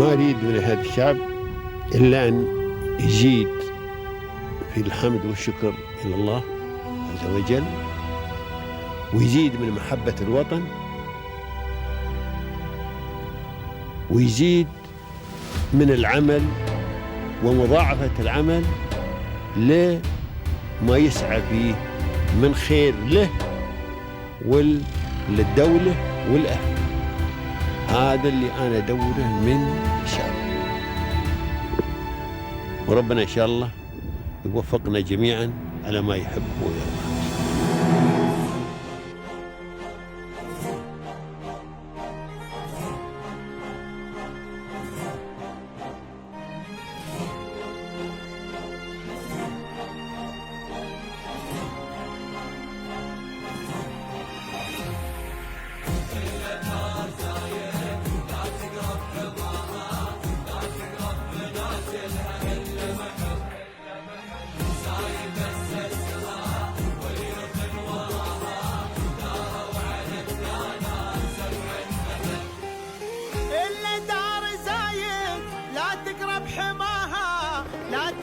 ما أريد من هذا الشعب إلا أن يزيد في الحمد والشكر إلى الله عز وجل، ويزيد من محبة الوطن، ويزيد من العمل ومضاعفة العمل لما يسعى فيه من خير له وللدولة والأهل. هذا اللي أنا أدوره من الشعب، وربنا إن شاء الله يوفقنا جميعا على ما يحب ويرضى.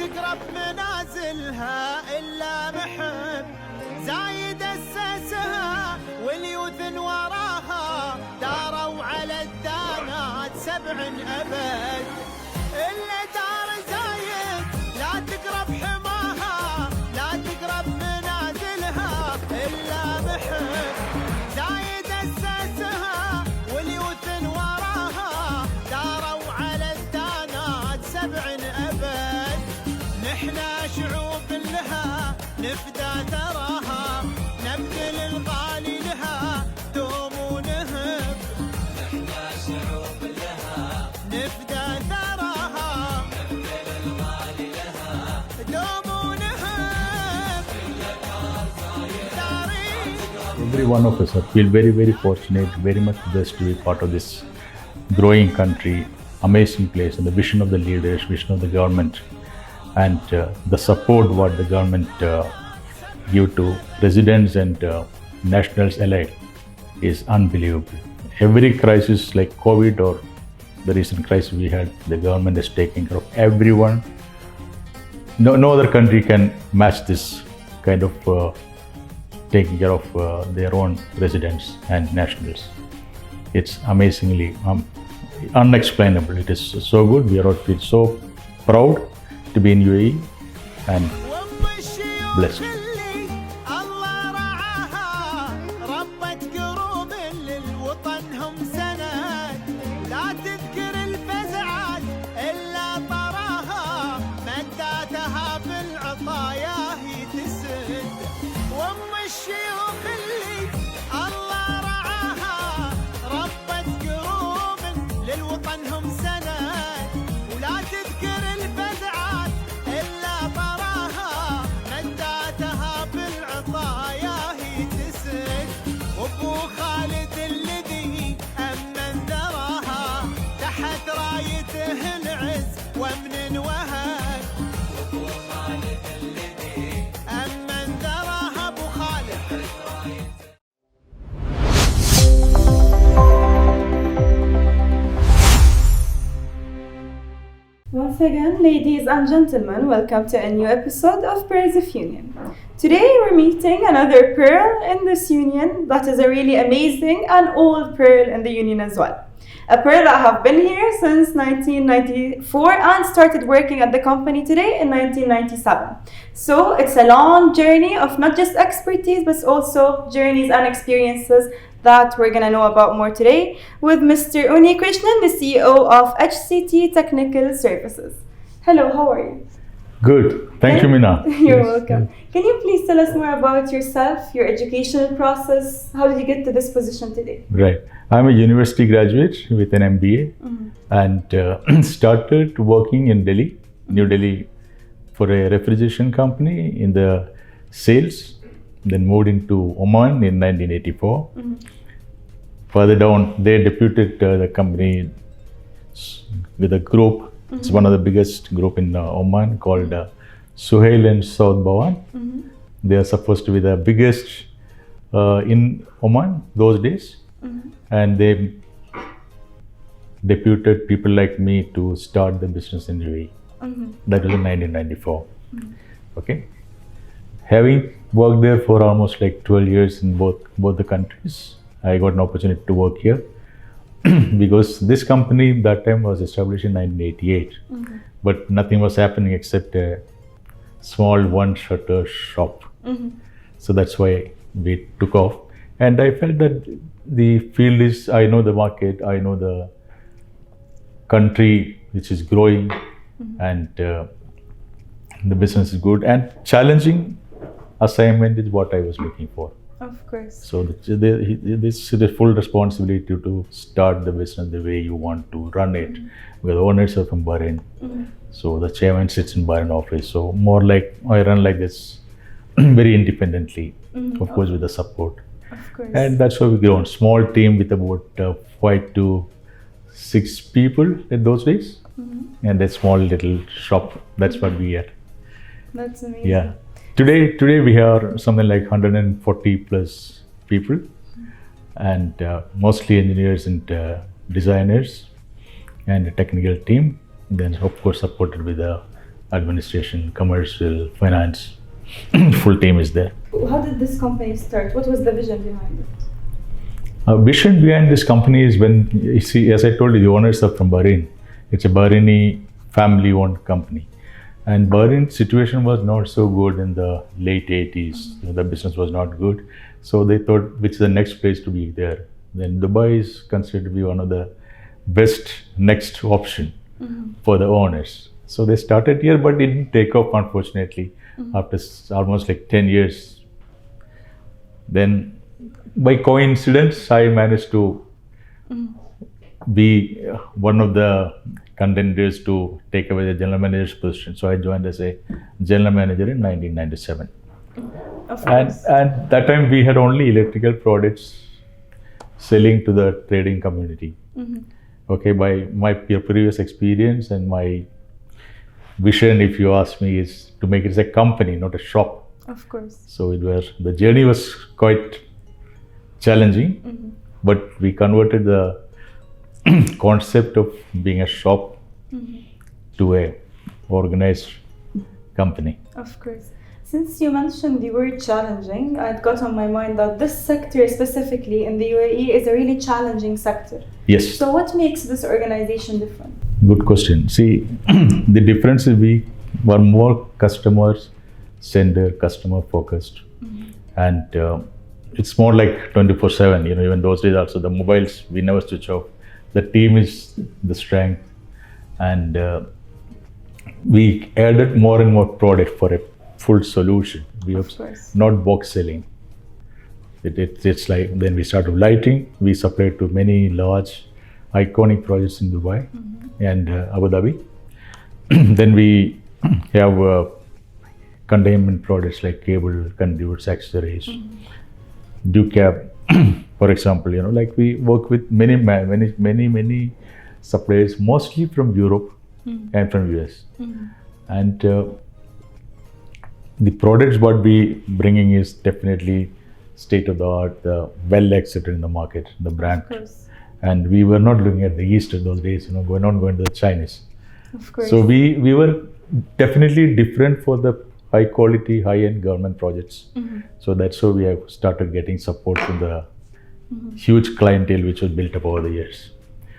تقرب منازلها إلا محب زايد أسسها واليوث وراها داروا على الدانات 7 أبد. إلا دار زايد لا تقرب حماها لا تقرب منازلها إلا محب زايد أسسها واليوث وراها داروا على الدانات 7 أبد. نحنا شعوب لها نفدى تراها نبذل الغالي لها دوم ونهب. نحنا شعوب لها نفدى تراها نبذل الغالي لها دوم ونهب. Every one of us feel very, very fortunate, very much blessed to be part of this growing country, amazing place, and the vision of the leaders, vision of the government, and the support what the government give to residents and nationals alike is unbelievable. Every crisis like COVID or the recent crisis we had, the government is taking care of everyone. No other country can match this kind of taking care of their own residents and nationals. It's amazingly unexplainable. It is so good. We are all feel so proud to be in UAE and blessed. Once again, ladies and gentlemen, welcome to a new episode of Pearls of Union. Today we're meeting another pearl in this union that is a really amazing and old pearl in the union as well. A pearl that have been here since 1994 and started working at the company today in 1997. So it's a long journey of not just expertise but also journeys and experiences that we're going to know about more today with Mr. Unni, the CEO of HCT Technical Services. Hello, how are you? Good. Thank you, Mina. You're welcome. Can you please tell us more about yourself, your educational process? How did you get to this position today? Right. I'm a university graduate with an MBA and started working in Delhi, New Delhi, for a refrigeration company in the sales. Then moved into Oman in 1984. Further down, they deputed the company with a group. It's one of the biggest group in Oman called Suhail and South Bhawan. They are supposed to be the biggest in Oman those days. And they deputed people like me to start the business in UAE. That was in 1994. Okay. Having worked there for almost like 12 years in both the countries, I got an opportunity to work here because this company that time was established in 1988, but nothing was happening except a small one-shutter shop. So that's why we took off. And I felt that the field is, I know the market, I know the country which is growing, and the business is good, and challenging assignment is what I was looking for. Of course. So this is the full responsibility to start the business the way you want to run it. Because the owners are from Bahrain, so the chairman sits in Bahrain office. So more like I run like this, very independently, of course with the support. Of course. And that's how we grown. Small team with about 5 to 6 people in those days, and a small little shop. That's what we had. That's amazing. Yeah. Today we are something like 140 plus people, and mostly engineers and designers, and a technical team. Then of course supported with the administration, commercial, finance. Full team is there. How did this company start? What was the vision behind it? Vision behind this company is, when you see, as I told you, the owners are from Bahrain. It's a Bahraini family-owned company. And Bahrain's situation was not so good in the late 80s. The business was not good. So they thought, which is the next place to be there? Then Dubai is considered to be one of the best next option for the owners. So they started here, but it didn't take off, unfortunately, after almost like 10 years. Then by coincidence, I managed to be one of the contenders to take away the general manager's position. So I joined as a general manager in 1997. And that time we had only electrical products selling to the trading community. Okay, by my previous experience and my vision, if you ask me, is to make it as a company, not a shop. Of course. So the journey was quite challenging, but we converted the concept of being a shop to a organized company. Of course. Since you mentioned the word challenging, it got on my mind that this sector specifically in the UAE is a really challenging sector. Yes. So what makes this organization different? Good question. See, the difference is we were more customer-centered, customer-focused, and it's more like 24/7. Even those days also, the mobiles we never switch off. The team is the strength, and we added more and more product for a full solution. We have not box selling. It's like, then we started lighting. We supplied to many large, iconic projects in Dubai and Abu Dhabi. Then we have containment products like cable, conduits, accessories, Ducab, for example. Like we work with many suppliers, mostly from Europe and from US. And the products what we bringing is definitely state of the art, well accepted in the market, the brand. And we were not looking at the East in those days, we're not going to the Chinese. Of course. So we were definitely different for the high quality, high end government projects. So that's how we have started getting support from the huge clientele which was built up over the years.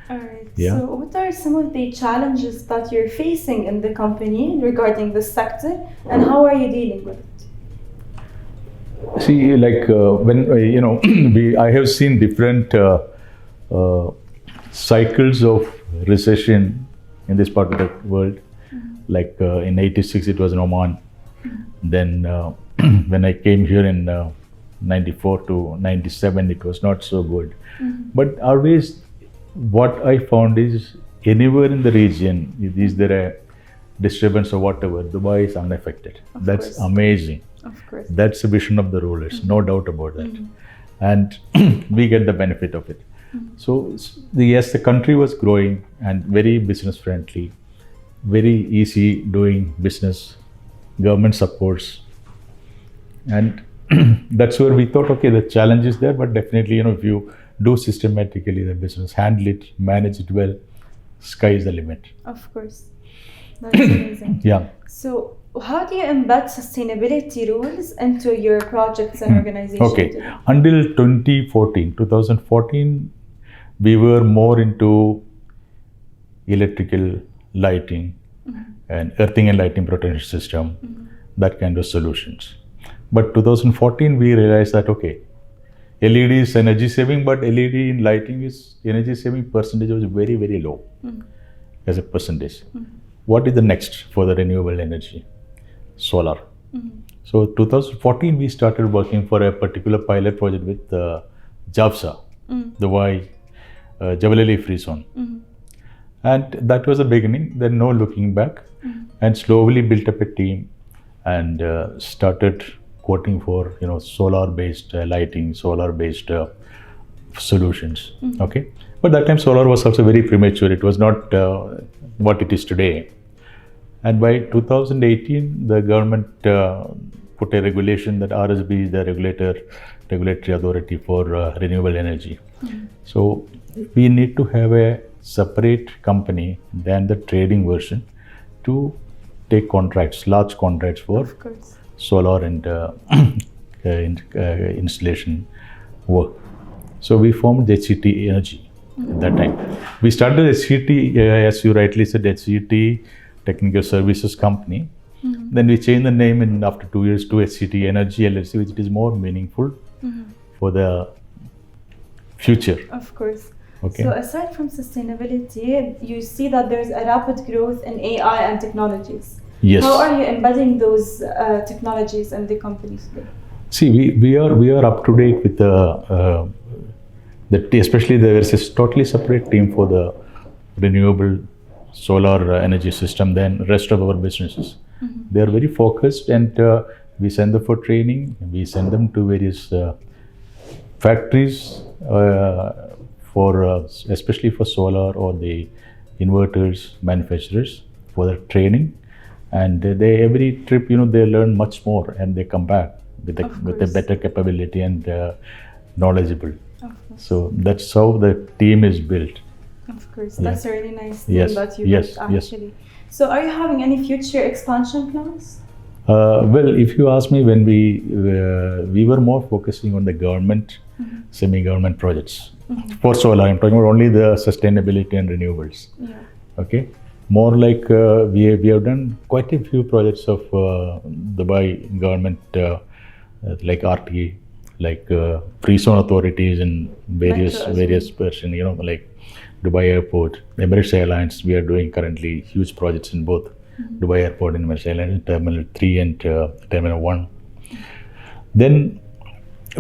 All right. Yeah. So what are some of the challenges that you're facing in the company regarding this sector, and how are you dealing with it? See, like when I have seen different cycles of recession in this part of the world. Like in '86 it was in Oman. Then when I came here in '94 to '97, it was not so good. But always, what I found is, anywhere in the region, is there a disturbance or whatever, Dubai is unaffected. That's amazing. Of course. That's the vision of the rulers, no doubt about that. And we get the benefit of it. So yes, the country was growing and very business friendly, very easy doing business, government supports. And that's where we thought, okay, the challenge is there, but definitely, if you do systematically the business, handle it, manage it well, sky is the limit. Of course. That's amazing. Yeah. So, how do you embed sustainability rules into your projects and organizations? Okay. Until 2014, we were more into electrical lighting and earthing and lighting protection system, that kind of solutions. But 2014, we realized that, okay, LED is energy saving, but LED in lighting is energy saving percentage was very, very low as a percentage. What is the next for the renewable energy? Solar. So 2014, we started working for a particular pilot project with JAVSA, Dubai Jabalali Free Zone. And that was the beginning, then no looking back, and slowly built up a team and started quoting for solar-based lighting, solar-based solutions. Okay, but that time solar was also very premature. It was not what it is today. And by 2018, the government put a regulation that RSB is the regulatory authority for renewable energy. So we need to have a separate company than the trading version to take contracts, large contracts for solar and installation work. So we formed HCT Energy at that time. We started HCT, as you rightly said, HCT Technical Services Company. Then we changed the name in after 2 years to HCT Energy LLC, which is more meaningful for the future. Of course. Okay. So aside from sustainability, you see that there's a rapid growth in AI and technologies. Yes. How are you embedding those technologies in the companies today? See, we are up to date with especially there is a totally separate team for the renewable solar energy system than rest of our businesses. They are very focused, and we send them for training. We send them to various factories for especially for solar or the inverters manufacturers for the training. And they every trip, they learn much more, and they come back with a better capability and knowledgeable. So that's how the team is built. Of course, that's a really nice thing that you built actually. So are you having any future expansion plans? Well, if you ask me, when we were more focusing on the government, semi-government projects for solar. I'm talking about only the sustainability and renewables. Okay. More like we have done quite a few projects of Dubai government, like RT, like free zone authorities and various person, like Dubai Airport, Emirates Airlines. We are doing currently huge projects in both Dubai Airport and Emirates Airlines, Terminal 3 and Terminal 1. Then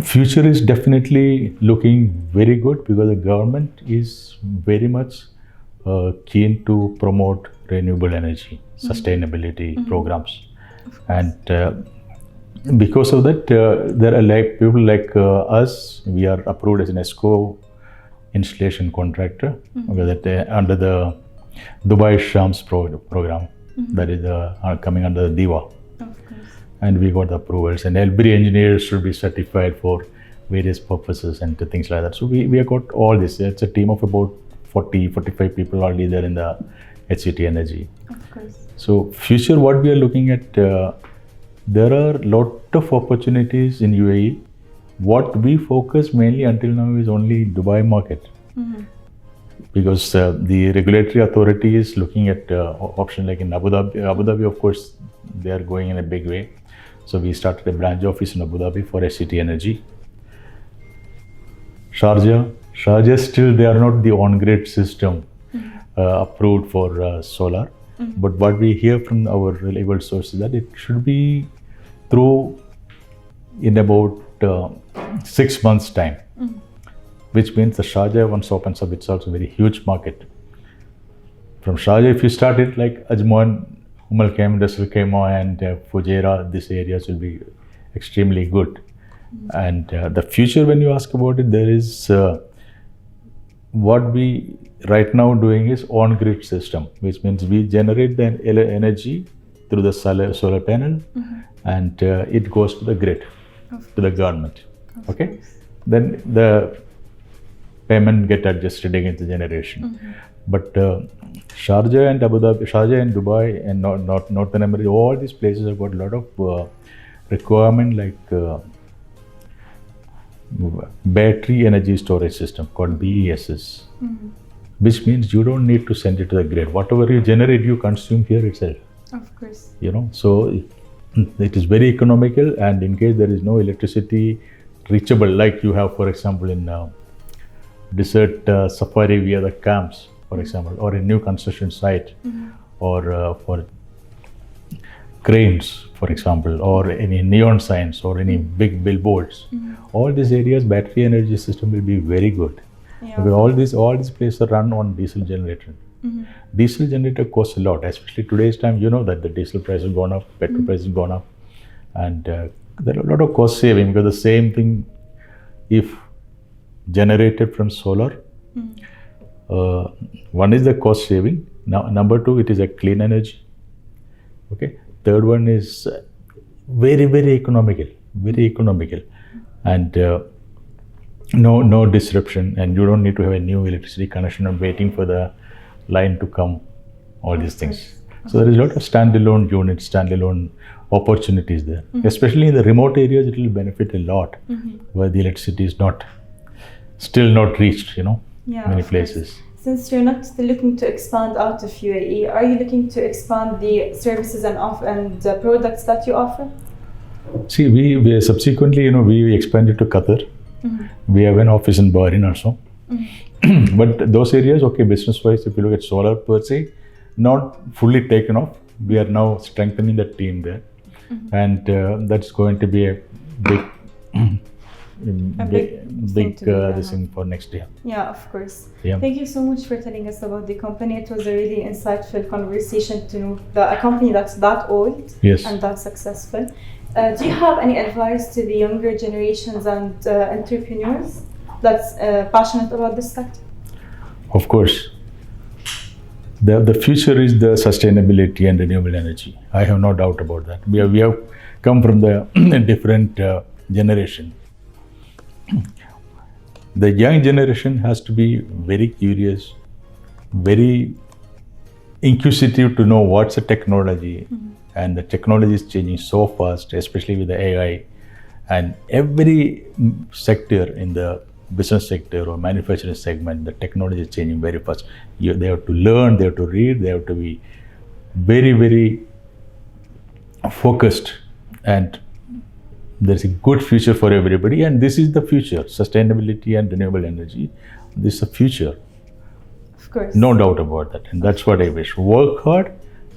future is definitely looking very good because the government is very much keen to promote renewable energy, sustainability programs. And because of that, there are like people like us, we are approved as an ESCO installation contractor that under the Dubai Shams program, that is coming under the DIWA. And we got the approvals, and every engineer should be certified for various purposes and things like that. So we have got all this. It's a team of about 40-45 people already there in the HCT Energy. Of course. So future, what we are looking at, there are a lot of opportunities in UAE. What we focus mainly until now is only Dubai market, because the regulatory authority is looking at option like in Abu Dhabi. Abu Dhabi, of course, they are going in a big way. So we started a branch office in Abu Dhabi for HCT Energy. Sharjah still they are not the on-grid system approved for solar. But what we hear from our reliable sources that it should be through in about 6 months' time, which means the Sharjah once opens up, it's also a very huge market. From Sharjah, if you start it like Ajman, Umm Al Qaim, Ras Al Khaimah and Fujairah, these areas will be extremely good. And the future, when you ask about it, there is what we right now doing is on-grid system, which means we generate the energy through the solar panel, and it goes to the grid, to the government. Okay, then the payment get adjusted against the generation. But Sharjah and Abu Dhabi, Sharjah and Dubai and Northern America, all these places have got a lot of requirement like battery energy storage system called BESS, which means you don't need to send it to the grid. Whatever you generate, you consume here itself. Of course. So it is very economical, and in case there is no electricity reachable, like you have, for example, in desert safari via the camps, for example, or a new construction site, or for cranes, for example, or any neon signs or any big billboards. All these areas, battery energy system will be very good. Yeah. Because all these places are run on diesel generator. Diesel generator costs a lot, especially today's time. You know that the diesel price has gone up, petrol price has gone up, and there are a lot of cost saving, because the same thing, if generated from solar, one is the cost saving. Now, number two, it is a clean energy. Okay. Third one is very, very economical, and no disruption, and you don't need to have a new electricity connection and waiting for the line to come, all these things. So there is a lot of standalone units, standalone opportunities there. Especially in the remote areas, it will benefit a lot, where the electricity is still not reached, many places. Since you're not looking to expand out of UAE, are you looking to expand the services and the products that you offer? See, we subsequently, we expanded to Qatar. We have an office in Bahrain also. But those areas, okay, business-wise, if you look at solar per se, not fully taken off. We are now strengthening the team there, and that's going to be a big thing for next year. Yeah, of course. Yeah. Thank you so much for telling us about the company. It was a really insightful conversation to know a company that's that old and that successful. Do you have any advice to the younger generations and entrepreneurs that's passionate about this sector? Of course. The future is the sustainability and renewable energy. I have no doubt about that. We have come from the different generation. The young generation has to be very curious, very inquisitive to know what's the technology, and the technology is changing so fast, especially with the AI, and every sector in the business sector or manufacturing segment, the technology is changing very fast. They have to learn, they have to read, they have to be very, very focused, and there's a good future for everybody, and this is the future. Sustainability and renewable energy, this is the future. Of course. No doubt about that, and that's what I wish. Work hard,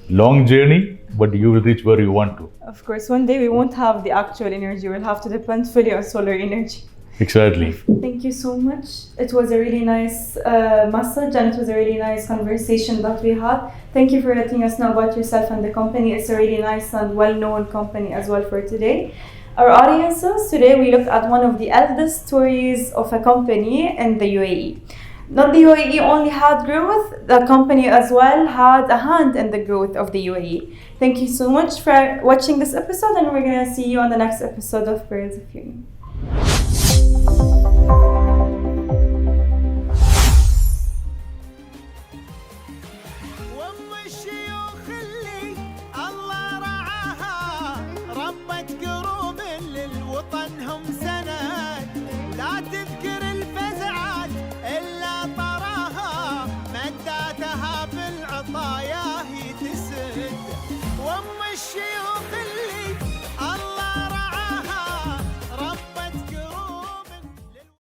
long journey, but you will reach where you want to. Of course, one day we won't have the actual energy, we'll have to depend fully on solar energy. Exactly. Thank you so much. It was a really nice message, and it was a really nice conversation that we had. Thank you for letting us know about yourself and the company. It's a really nice and well-known company as well for today. Our audiences, today we looked at one of the eldest stories of a company in the UAE. Not the UAE only had growth, the company as well had a hand in the growth of the UAE. Thank you so much for watching this episode, and we're going to see you on the next episode of Birds of Union.